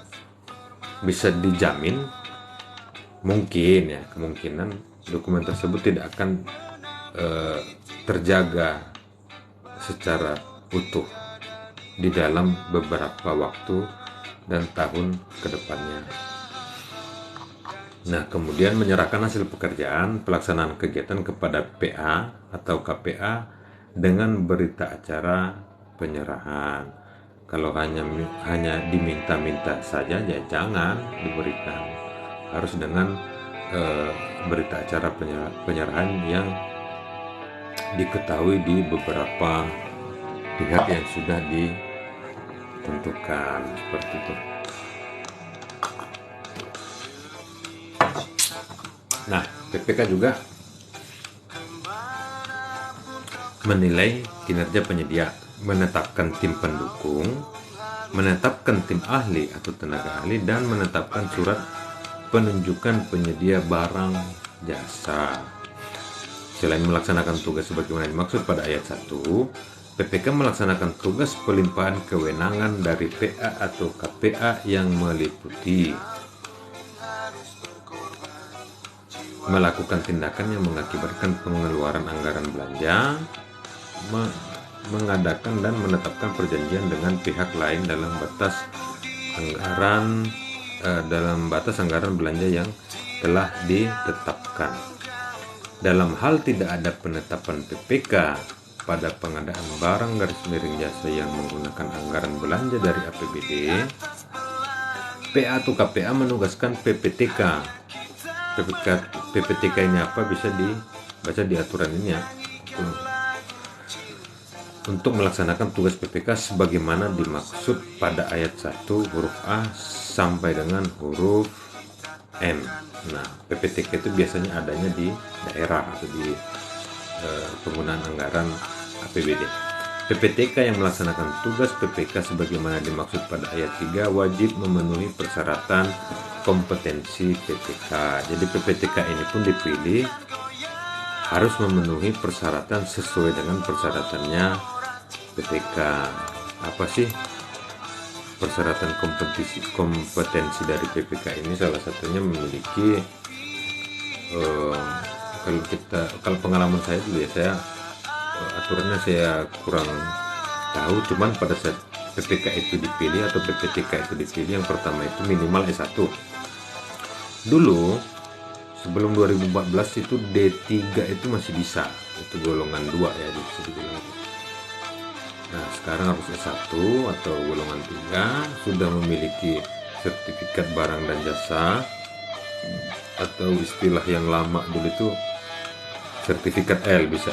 Bisa dijamin kemungkinan dokumen tersebut tidak akan terjaga secara utuh di dalam beberapa waktu dan tahun ke depannya. Nah, kemudian menyerahkan hasil pekerjaan pelaksanaan kegiatan kepada PA atau KPA dengan berita acara penyerahan. Kalau hanya diminta-minta saja ya jangan diberikan. Harus dengan berita acara penyerahan yang diketahui di beberapa pihak yang sudah ditentukan seperti itu. Nah, PPK juga menilai kinerja penyedia, menetapkan tim pendukung, menetapkan tim ahli atau tenaga ahli, dan menetapkan surat penunjukan penyedia barang jasa. Selain melaksanakan tugas sebagaimana dimaksud pada ayat 1, PPK melaksanakan tugas pelimpahan kewenangan dari PA atau KPA yang meliputi melakukan tindakan yang mengakibatkan pengeluaran anggaran belanja, mengadakan dan menetapkan perjanjian dengan pihak lain dalam batas anggaran belanja yang telah ditetapkan. Dalam hal tidak ada penetapan PPK pada pengadaan barang / jasa yang menggunakan anggaran belanja dari APBD, PA atau KPA menugaskan PPTK. PPTK ini apa bisa dibaca di aturan ini ya, untuk melaksanakan tugas PPK sebagaimana dimaksud pada ayat 1 huruf A sampai dengan huruf M. Nah, PPTK itu biasanya adanya di daerah atau di penggunaan anggaran APBD. PPTK yang melaksanakan tugas PPK sebagaimana dimaksud pada ayat 3 wajib memenuhi persyaratan kompetensi PPK. Jadi PPTK ini pun dipilih harus memenuhi persyaratan sesuai dengan persyaratannya PPK. Apa sih persyaratan kompetensi dari PPK ini? Salah satunya memiliki kalau pengalaman saya dulu ya, saya aturannya saya kurang tahu, cuman pada saat PPK itu dipilih atau PPTK itu dipilih, yang pertama itu minimal S1. Dulu sebelum 2014 itu D3 itu masih bisa, itu golongan 2 ya, bisa dibilang. Nah, sekarang harus S1 atau golongan 3, sudah memiliki sertifikat barang dan jasa, atau istilah yang lama dulu itu sertifikat L, bisa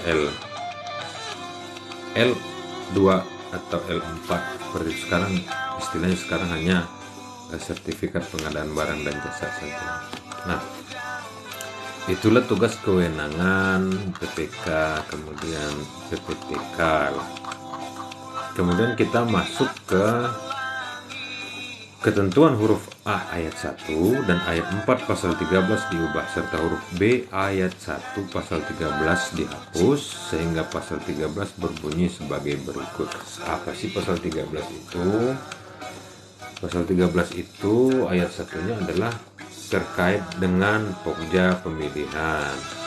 L2 atau L4. Seperti sekarang istilahnya sekarang hanya sertifikat pengadaan barang dan jasa saja. Nah, itulah tugas kewenangan PPK, kemudian PPTK. Kemudian kita masuk ke ketentuan huruf A ayat 1 dan ayat 4 pasal 13 diubah, serta huruf B ayat 1 pasal 13 dihapus, sehingga pasal 13 berbunyi sebagai berikut. Apa sih pasal 13 itu? Pasal 13 itu ayat satunya adalah terkait dengan pokja pemilihan.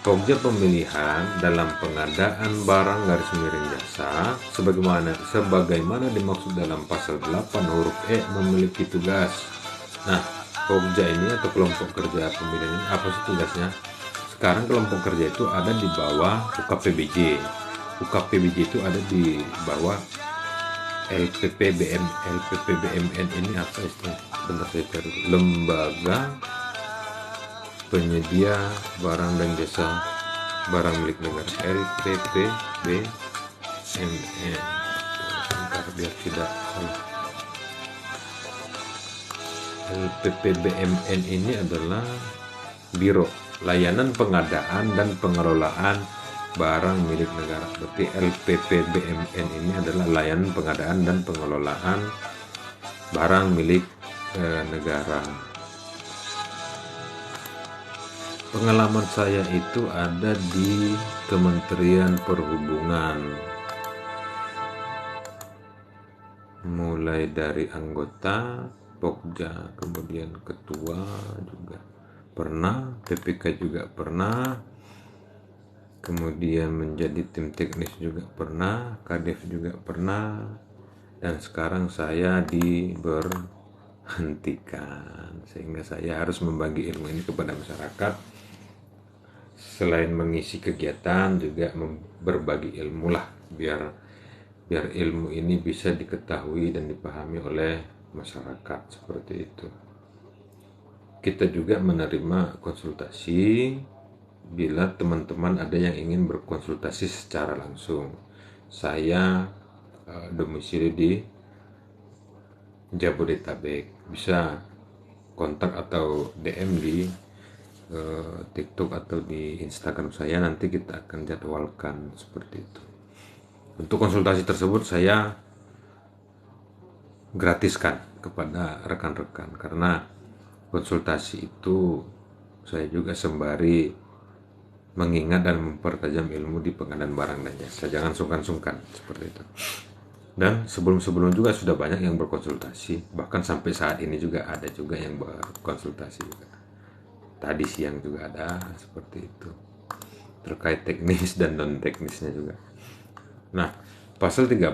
Pokja pemilihan dalam pengadaan barang garis miring jasa sebagaimana dimaksud dalam pasal 8 huruf E memiliki tugas. Nah, pokja ini atau kelompok kerja pemilihan ini apa sih tugasnya? Sekarang kelompok kerja itu ada di bawah UKPBJ. UKPBJ itu ada di bawah LPPBM. LPPBMN ini apa istilah? Bentar saya cari. Lembaga Penyedia Barang dan Jasa Barang Milik Negara, LPPBMN. Sebentar biar tidak salah. LPPBMN ini adalah Biro Layanan Pengadaan dan Pengelolaan Barang Milik Negara. Berarti LPPBMN ini adalah layanan pengadaan dan pengelolaan barang milik negara. Pengalaman saya itu ada di Kementerian Perhubungan, mulai dari anggota Pokja, kemudian ketua juga pernah, PPK juga pernah, kemudian menjadi tim teknis juga pernah, Kadef juga pernah, dan sekarang saya diberhentikan, sehingga saya harus membagi ilmu ini kepada masyarakat. Selain mengisi kegiatan juga berbagi ilmu lah, biar ilmu ini bisa diketahui dan dipahami oleh masyarakat, seperti itu. Kita juga menerima konsultasi bila teman-teman ada yang ingin berkonsultasi secara langsung. Saya domisili di Jabodetabek, bisa kontak atau DM di TikTok atau di Instagram saya, nanti kita akan jadwalkan seperti itu. Untuk konsultasi tersebut saya gratiskan kepada rekan-rekan, karena konsultasi itu saya juga sembari mengingat dan mempertajam ilmu di pengadaan barang dan jasa. Jangan sungkan-sungkan seperti itu. Dan sebelum juga sudah banyak yang berkonsultasi, bahkan sampai saat ini juga ada juga yang berkonsultasi juga. Tadi siang juga ada, seperti itu, terkait teknis dan non teknisnya juga. Nah, pasal 13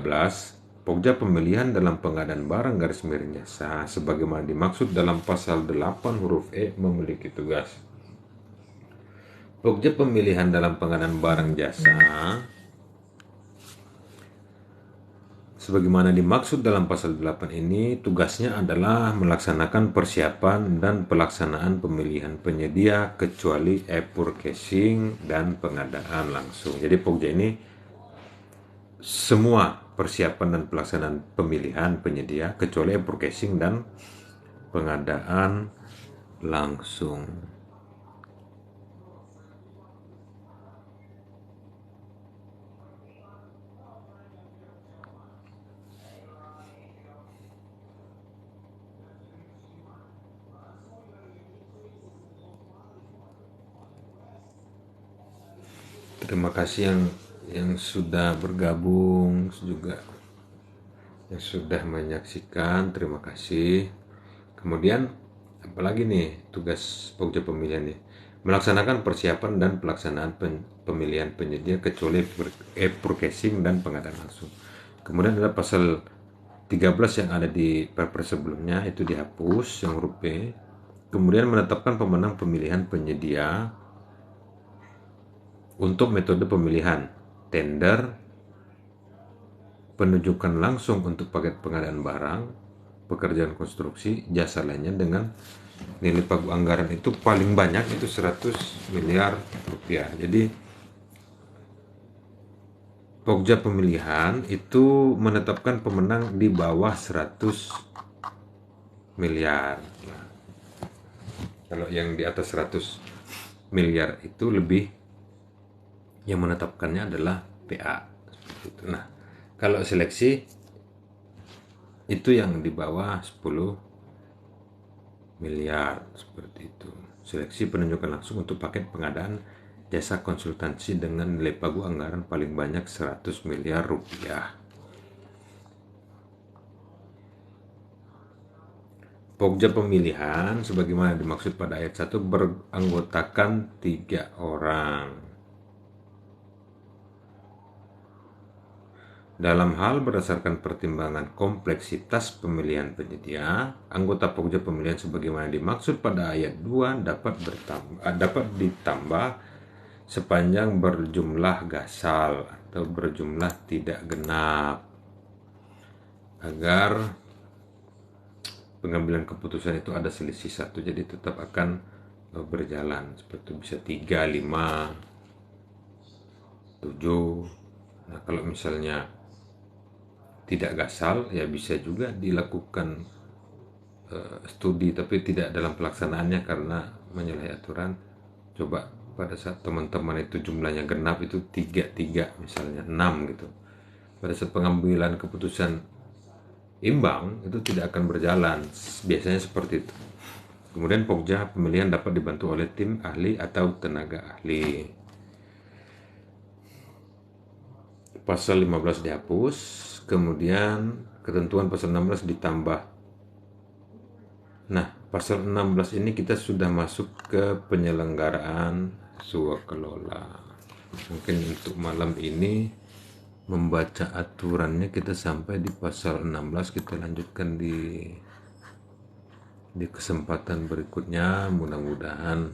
Pokja pemilihan dalam pengadaan barang garis miring jasa sebagaimana dimaksud dalam pasal 8 huruf E memiliki tugas. Pokja pemilihan dalam pengadaan barang jasa sebagaimana dimaksud dalam pasal 8 ini, tugasnya adalah melaksanakan persiapan dan pelaksanaan pemilihan penyedia kecuali e-purchasing dan pengadaan langsung. Jadi Pokja ini semua persiapan dan pelaksanaan pemilihan penyedia kecuali e-purchasing dan pengadaan langsung. Terima kasih yang sudah bergabung, juga yang sudah menyaksikan, terima kasih. Kemudian apalagi nih tugas Pokja pemilihan nih? Melaksanakan persiapan dan pelaksanaan pemilihan penyedia kecuali e-purchasing dan pengadaan langsung. Kemudian ada pasal 13 yang ada di Perpres sebelumnya itu dihapus, yang huruf B. Kemudian menetapkan pemenang pemilihan penyedia untuk metode pemilihan tender penunjukan langsung untuk paket pengadaan barang, pekerjaan konstruksi, jasa lainnya dengan nilai pagu anggaran itu paling banyak itu 100 miliar rupiah. Jadi Pokja pemilihan itu menetapkan pemenang di bawah 100 miliar. Nah, kalau yang di atas 100 miliar itu lebih, yang menetapkannya adalah PA. Seperti itu. Nah, kalau seleksi itu yang di bawah 10 miliar seperti itu. Seleksi penunjukan langsung untuk paket pengadaan jasa konsultansi dengan nilai pagu anggaran paling banyak 100 miliar rupiah. Pokja pemilihan sebagaimana dimaksud pada ayat 1 beranggotakan 3 orang. Dalam hal berdasarkan pertimbangan kompleksitas pemilihan penyedia, anggota Pokja pemilihan sebagaimana dimaksud pada ayat 2 dapat ditambah sepanjang berjumlah gasal atau berjumlah tidak genap, agar pengambilan keputusan itu ada selisih 1, jadi tetap akan berjalan. Seperti bisa 3, 5, 7. Nah, kalau misalnya tidak gasal, ya bisa juga dilakukan studi tapi tidak dalam pelaksanaannya karena menyalahi aturan. Coba pada saat teman-teman itu jumlahnya genap itu 3 misalnya 6 gitu, pada saat pengambilan keputusan imbang itu tidak akan berjalan, biasanya seperti itu. Kemudian Pokja pemilihan dapat dibantu oleh tim ahli atau tenaga ahli. Pasal 15 dihapus, kemudian ketentuan pasal 16 ditambah. Nah, pasal 16 ini kita sudah masuk ke penyelenggaraan swakelola. Mungkin untuk malam ini membaca aturannya kita sampai di pasal 16, kita lanjutkan di kesempatan berikutnya. Mudah-mudahan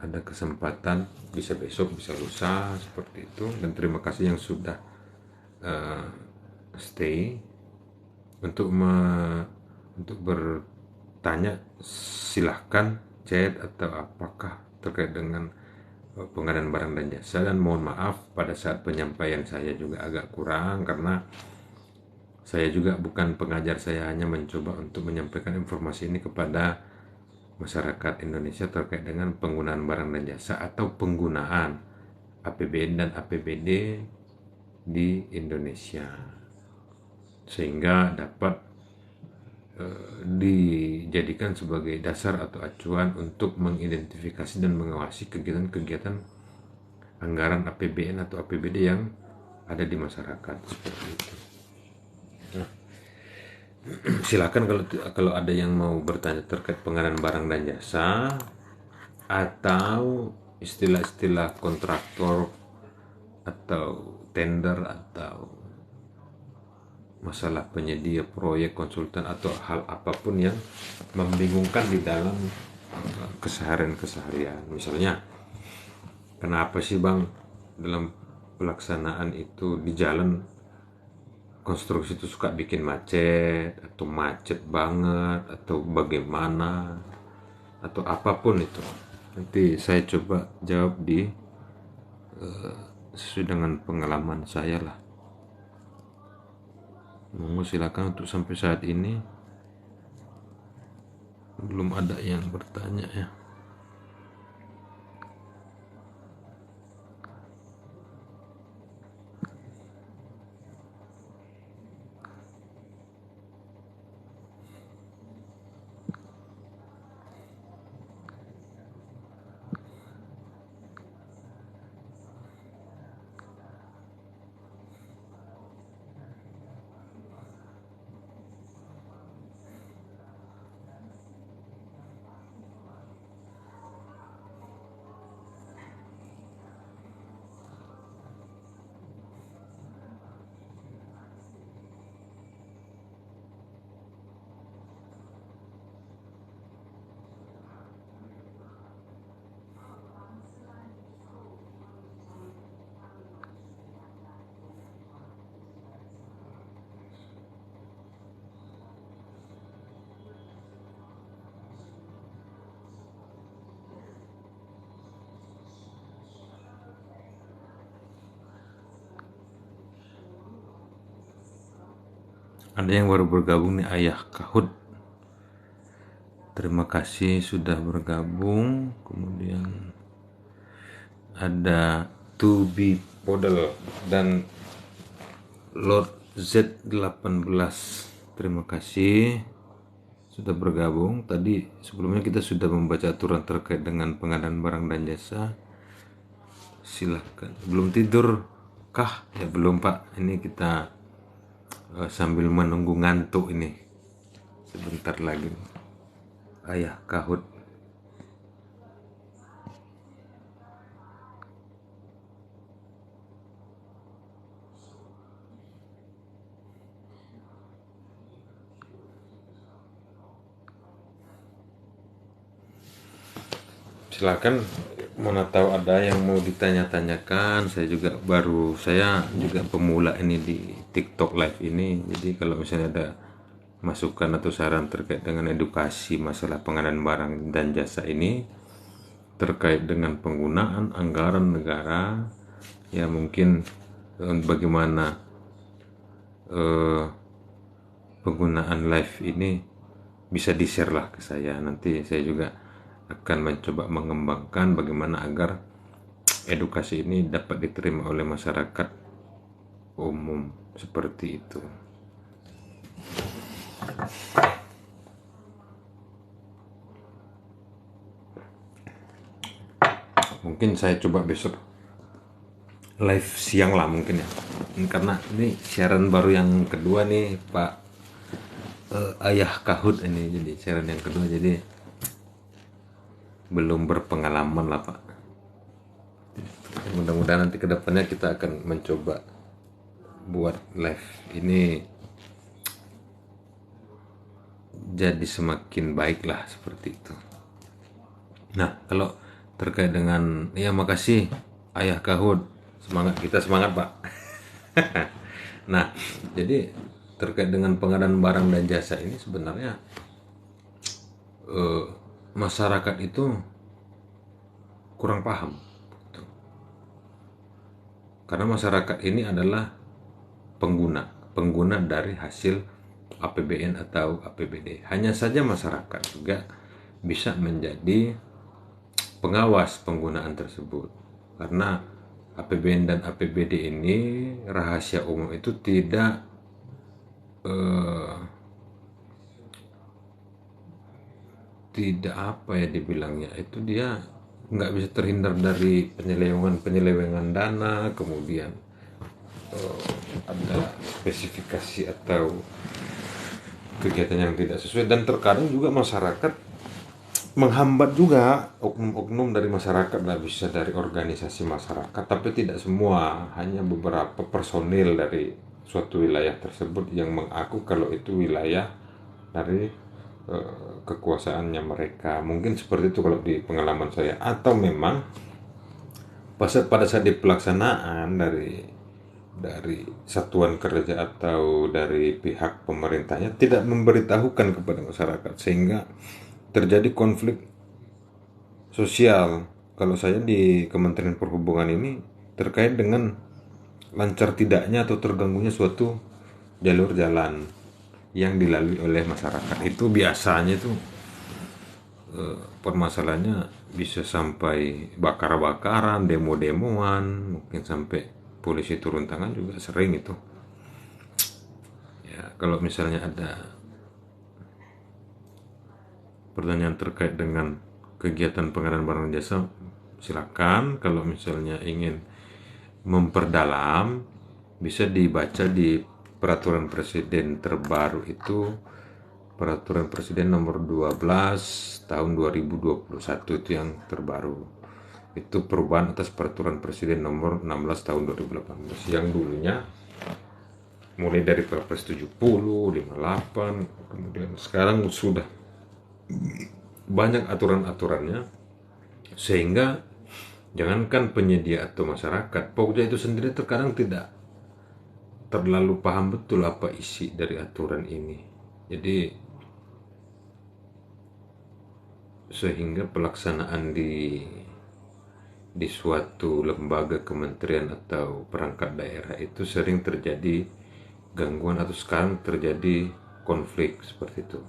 ada kesempatan, bisa besok, bisa lusa, seperti itu. Dan terima kasih yang sudah stay. Untuk bertanya silahkan chat atau apakah terkait dengan pengadaan barang dan jasa. Dan mohon maaf pada saat penyampaian saya juga agak kurang, karena saya juga bukan pengajar, saya hanya mencoba untuk menyampaikan informasi ini kepada masyarakat Indonesia terkait dengan penggunaan barang dan jasa atau penggunaan APBN dan APBD di Indonesia, sehingga dapat dijadikan sebagai dasar atau acuan untuk mengidentifikasi dan mengawasi kegiatan-kegiatan anggaran APBN atau APBD yang ada di masyarakat, seperti itu. Nah, silakan kalau ada yang mau bertanya terkait pengadaan barang dan jasa atau istilah-istilah kontraktor atau tender atau masalah penyedia proyek, konsultan, atau hal apapun yang membingungkan di dalam keseharian. Misalnya, kenapa sih Bang dalam pelaksanaan itu di jalan konstruksi itu suka bikin macet, atau macet banget, atau bagaimana, atau apapun itu. Nanti saya coba jawab sesuai dengan pengalaman saya lah. Monggo silakan. Untuk sampai saat ini belum ada yang bertanya ya. Ada yang baru bergabung nih, Ayah Kahut. Terima kasih sudah bergabung. Kemudian ada Tubi Podel dan Lord Z18. Terima kasih sudah bergabung. Tadi sebelumnya kita sudah membaca aturan terkait dengan pengadaan barang dan jasa. Silahkan. Belum tidur kah? Ya belum Pak. Ini kita sambil menunggu ngantuk ini. Sebentar lagi. Ayah Kahut. Silakan, mana tahu ada yang mau ditanya-tanyakan. Saya juga pemula ini di TikTok Live ini. Jadi kalau misalnya ada masukan atau saran terkait dengan edukasi masalah pengadaan barang dan jasa ini, terkait dengan penggunaan anggaran negara, ya mungkin bagaimana penggunaan live ini bisa di-share lah ke saya. Nanti saya juga akan mencoba mengembangkan bagaimana agar edukasi ini dapat diterima oleh masyarakat umum seperti itu. Mungkin saya coba besok live siang lah mungkin ya, karena ini siaran baru yang kedua nih Pak Ayah Kahut ini, jadi siaran yang kedua, jadi belum berpengalaman lah Pak. Mudah-mudahan nanti kedepannya kita akan mencoba buat live ini jadi semakin baik lah seperti itu. Nah kalau terkait dengan, ya makasih Ayah Kahut, semangat, kita semangat Pak. Nah jadi terkait dengan pengadaan barang dan jasa ini sebenarnya masyarakat itu kurang paham, karena masyarakat ini adalah pengguna dari hasil APBN atau APBD. Hanya saja masyarakat juga bisa menjadi pengawas penggunaan tersebut, karena APBN dan APBD ini rahasia umum, itu tidak apa ya dibilangnya, itu dia nggak bisa terhindar dari penyelewengan dana. Kemudian ada spesifikasi atau kegiatan yang tidak sesuai, dan terkadang juga masyarakat menghambat juga, oknum-oknum dari masyarakat, nggak bisa dari organisasi masyarakat, tapi tidak semua, hanya beberapa personil dari suatu wilayah tersebut yang mengaku kalau itu wilayah dari kekuasaannya mereka. Mungkin seperti itu kalau di pengalaman saya. Atau memang pada saat di pelaksanaan dari satuan kerja atau dari pihak pemerintahnya tidak memberitahukan kepada masyarakat, sehingga terjadi konflik sosial. Kalau saya di Kementerian Perhubungan ini terkait dengan lancar tidaknya atau terganggunya suatu jalur jalan yang dilalui oleh masyarakat, itu biasanya itu permasalahannya bisa sampai bakar-bakaran, demo-demoan, mungkin sampai polisi turun tangan juga sering itu. Ya, kalau misalnya ada pertanyaan terkait dengan kegiatan pengadaan barang jasa, silakan. Kalau misalnya ingin memperdalam, bisa dibaca di peraturan presiden terbaru, itu peraturan presiden nomor 12 tahun 2021, itu yang terbaru. Itu perubahan atas peraturan presiden nomor 16 tahun 2018 yang dulunya mulai dari Perpres 70, 58, kemudian sekarang sudah banyak aturan-aturannya, sehingga jangankan penyedia atau masyarakat, Pokja itu sendiri terkadang tidak terlalu paham betul apa isi dari aturan ini. Jadi sehingga pelaksanaan di suatu lembaga kementerian atau perangkat daerah itu sering terjadi gangguan atau sekarang terjadi konflik seperti itu,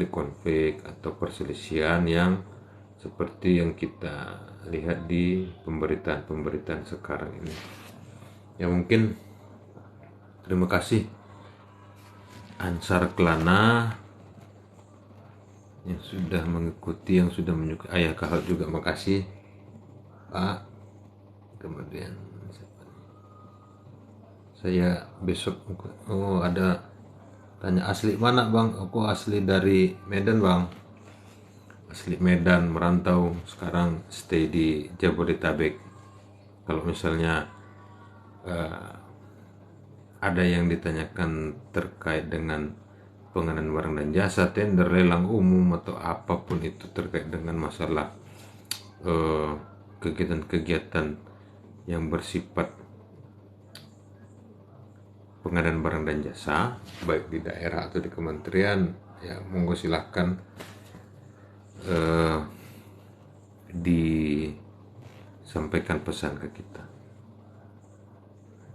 konflik atau perselisihan yang seperti yang kita lihat di pemberitaan sekarang ini. Ya mungkin terima kasih Ansar Kelana yang sudah mengikuti, yang sudah menyukai. Ayah Kahal juga makasih Pak. Kemudian saya besok ada tanya, asli mana Bang? Aku asli dari Medan Bang, asli Medan, merantau sekarang stay di Jabodetabek. Kalau misalnya ada yang ditanyakan terkait dengan pengadaan barang dan jasa, tender, lelang umum, atau apapun itu terkait dengan masalah kegiatan-kegiatan yang bersifat pengadaan barang dan jasa, baik di daerah atau di kementerian, ya monggo silahkan disampaikan pesan ke kita.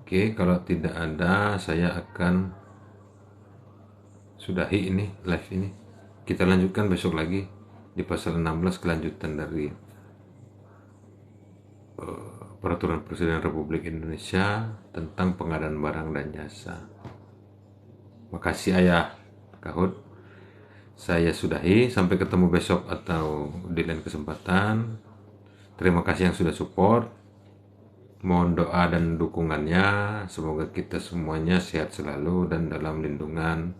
Oke, kalau tidak ada, saya akan sudahi ini live ini. Kita lanjutkan besok lagi di pasal 16, kelanjutan dari Peraturan Presiden Republik Indonesia tentang pengadaan barang dan jasa. Makasih Ayah Kahut. Saya sudahi, sampai ketemu besok atau di lain kesempatan. Terima kasih yang sudah support. Mohon doa dan dukungannya, semoga kita semuanya sehat selalu dan dalam lindungan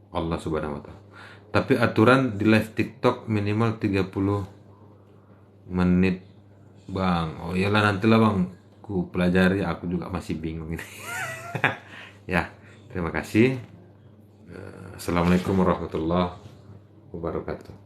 Allah Subhanahu wa Ta'ala. Tapi aturan di live TikTok minimal 30 menit Bang. Oh iyalah, nantilah Bang, ku pelajari, aku juga masih bingung ini. Ya, terima kasih. Assalamualaikum warahmatullahi wabarakatuh.